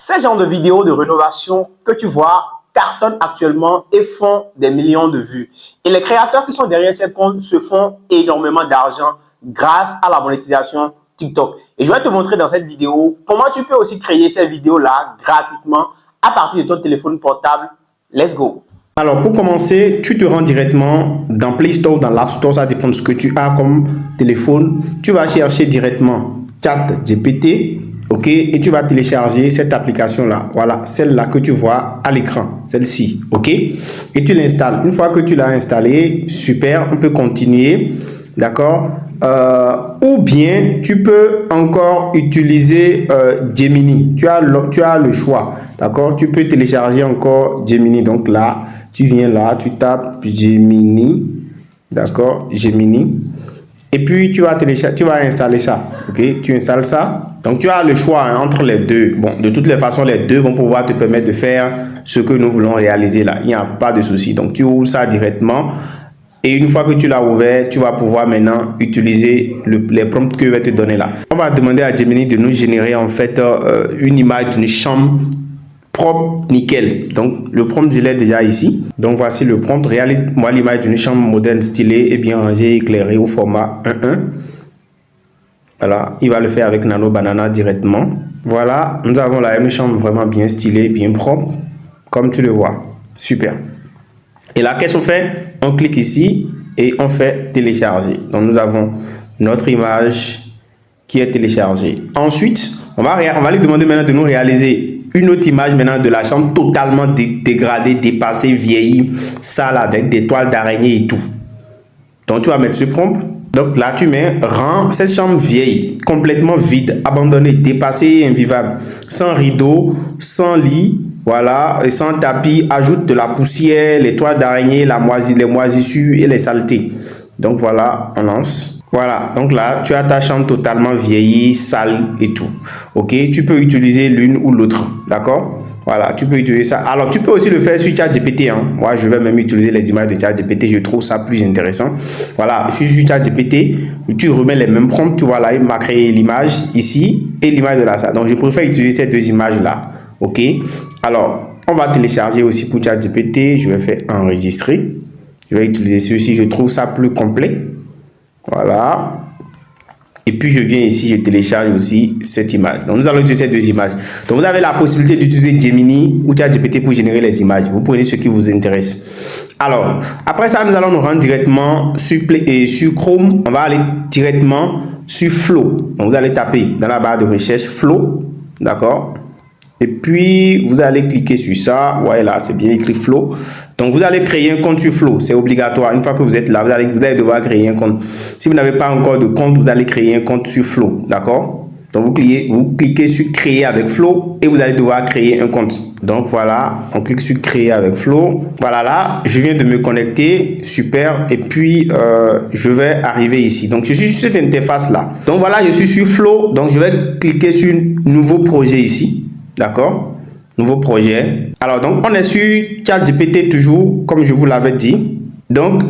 Ces genres de vidéos de rénovation que tu vois cartonnent actuellement et font des millions de vues. Et les créateurs qui sont derrière ces comptes se font énormément d'argent grâce à la monétisation TikTok. Et je vais te montrer dans cette vidéo comment tu peux aussi créer ces vidéos-là gratuitement à partir de ton téléphone portable. Let's go! Alors, pour commencer, tu te rends directement dans Play Store ou dans l'App Store, ça dépend de ce que tu as comme téléphone. Tu vas chercher directement ChatGPT, ok, et tu vas télécharger cette application-là. Voilà, celle-là que tu vois à l'écran, celle-ci, ok. Et tu l'installes. Une fois que tu l'as installé, super, on peut continuer, d'accord. Ou bien tu peux encore utiliser Gemini. Tu as le choix, d'accord. Tu peux télécharger encore Gemini. Donc là, tu viens là, tu tapes Gemini, d'accord, Gemini. Et puis tu vas installer ça, ok. Tu installes ça. Donc tu as le choix entre les deux. Bon, de toutes les façons, les deux vont pouvoir te permettre de faire ce que nous voulons réaliser là. Il n'y a pas de souci. Donc tu ouvres ça directement. Et une fois que tu l'as ouvert, tu vas pouvoir maintenant utiliser les prompts que je vais te donner là. On va demander à Gemini de nous générer en fait une image d'une chambre propre, nickel. Donc le prompt, je l'ai déjà ici. Donc voici le prompt. Réalise-moi l'image d'une chambre moderne, stylée et bien rangée, éclairée au format 1:1. Voilà, il va le faire avec Nano Banana directement. Voilà, nous avons là une chambre vraiment bien stylée, bien propre, comme tu le vois. Super. Et là, qu'est-ce qu'on fait? On clique ici et on fait télécharger. Donc, nous avons notre image qui est téléchargée. Ensuite, on va lui demander maintenant de nous réaliser une autre image maintenant de la chambre totalement dégradée, dépassée, vieillie, sale avec des toiles d'araignée et tout. Donc, tu vas mettre ce prompt. Donc là, tu mets rend cette chambre vieille, complètement vide, abandonnée, dépassée et invivable, sans rideau, sans lit. Voilà, et sans tapis, ajoute de la poussière, les toiles d'araignée, les moisissures et les saletés. Donc voilà, on lance. Voilà, donc là, tu as ta chambre totalement vieillie, sale et tout. Ok, tu peux utiliser l'une ou l'autre, d'accord? Voilà, tu peux utiliser ça. Alors, tu peux aussi le faire sur ChatGPT. Hein. Moi, je vais même utiliser les images de ChatGPT. Je trouve ça plus intéressant. Voilà, je suis sur ChatGPT. Tu remets les mêmes prompts. Tu vois là, il m'a créé l'image ici et l'image de la salle. Donc, je préfère utiliser ces deux images-là. Ok, alors on va télécharger aussi pour ChatGPT. Je vais faire enregistrer. Je vais utiliser ceci. Je trouve ça plus complet. Voilà. Et puis je viens ici, je télécharge aussi cette image. Donc nous allons utiliser ces deux images. Donc vous avez la possibilité d'utiliser Gemini ou ChatGPT pour générer les images. Vous prenez ce qui vous intéresse. Alors après ça, nous allons nous rendre directement sur Chrome. On va aller directement sur Flow. Donc vous allez taper dans la barre de recherche Flow. D'accord. Et puis, vous allez cliquer sur ça. Voilà, c'est bien écrit Flow. Donc, vous allez créer un compte sur Flow. C'est obligatoire. Une fois que vous êtes là, vous allez devoir créer un compte. Si vous n'avez pas encore de compte, vous allez créer un compte sur Flow. D'accord? Donc, vous cliquez sur Créer avec Flow et vous allez devoir créer un compte. Donc, voilà, on clique sur Créer avec Flow. Voilà, là, je viens de me connecter. Super. Et puis, je vais arriver ici. Donc, je suis sur cette interface-là. Donc, voilà, je suis sur Flow. Donc, je vais cliquer sur Nouveau projet ici. D'accord, nouveau projet. Alors donc on est sur ChatGPT toujours comme je vous l'avais dit. Donc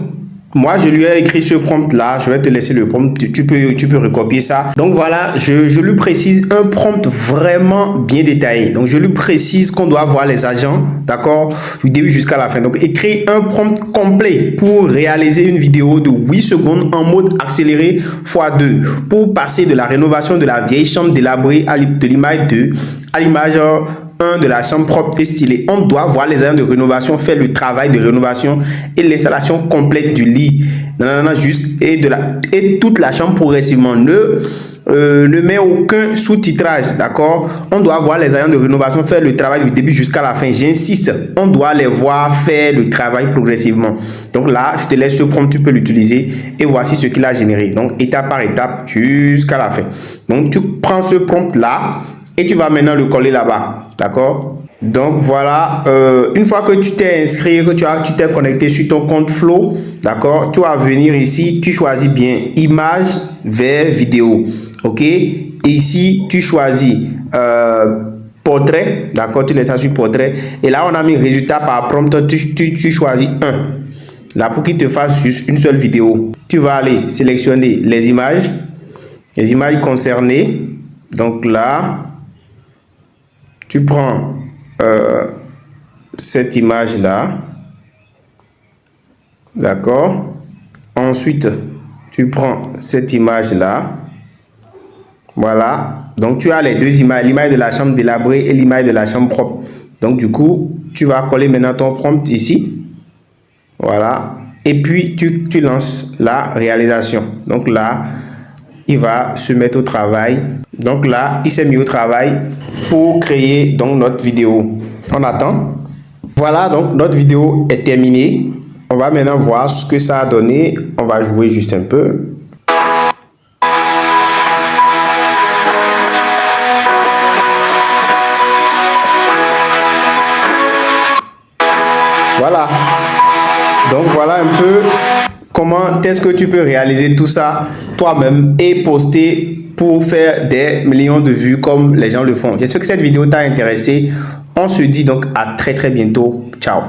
moi je lui ai écrit ce prompt là. Je vais te laisser le prompt. Tu peux recopier ça. Donc voilà, je lui précise un prompt vraiment bien détaillé. Donc je lui précise qu'on doit voir les agents, d'accord, du début jusqu'à la fin. Donc écris un prompt complet pour réaliser une vidéo de 8 secondes en mode accéléré x2 pour passer de la rénovation de la vieille chambre délabrée de l'image 2 à l'image 1 de la chambre propre et stylée. On doit voir les agents de rénovation faire le travail de rénovation et l'installation complète du lit. Et toute la chambre progressivement. Ne met aucun sous-titrage, d'accord? On doit voir les agents de rénovation faire le travail du début jusqu'à la fin. J'insiste, on doit les voir faire le travail progressivement. Donc là, je te laisse ce prompt, tu peux l'utiliser et voici ce qu'il a généré. Donc étape par étape jusqu'à la fin. Donc tu prends ce prompt là et tu vas maintenant le coller là-bas, d'accord? Donc voilà, une fois que tu t'es inscrit, que tu t'es connecté sur ton compte Flow, d'accord, tu vas venir ici, tu choisis bien image vers vidéo, ok, et ici tu choisis portrait, d'accord, tu laisses ça sur portrait, et là on a mis résultat par prompt, tu choisis un, là pour qu'il te fasse juste une seule vidéo. Tu vas aller sélectionner les images concernées, donc là tu prends cette image-là. D'accord? Ensuite, tu prends cette image-là. Voilà. Donc, tu as les deux images, l'image de la chambre délabrée et l'image de la chambre propre. Donc, du coup, tu vas coller maintenant ton prompt ici. Voilà. Et puis, tu lances la réalisation. Donc là, il va se mettre au travail. Donc là, il s'est mis au travail pour créer donc notre vidéo. On attend. Voilà, donc notre vidéo est terminée. On va maintenant voir ce que ça a donné. On va jouer juste un peu. Voilà. Donc voilà un peu comment est-ce que tu peux réaliser tout ça toi-même et poster pour faire des millions de vues comme les gens le font. J'espère que cette vidéo t'a intéressé. On se dit donc à très bientôt. Ciao.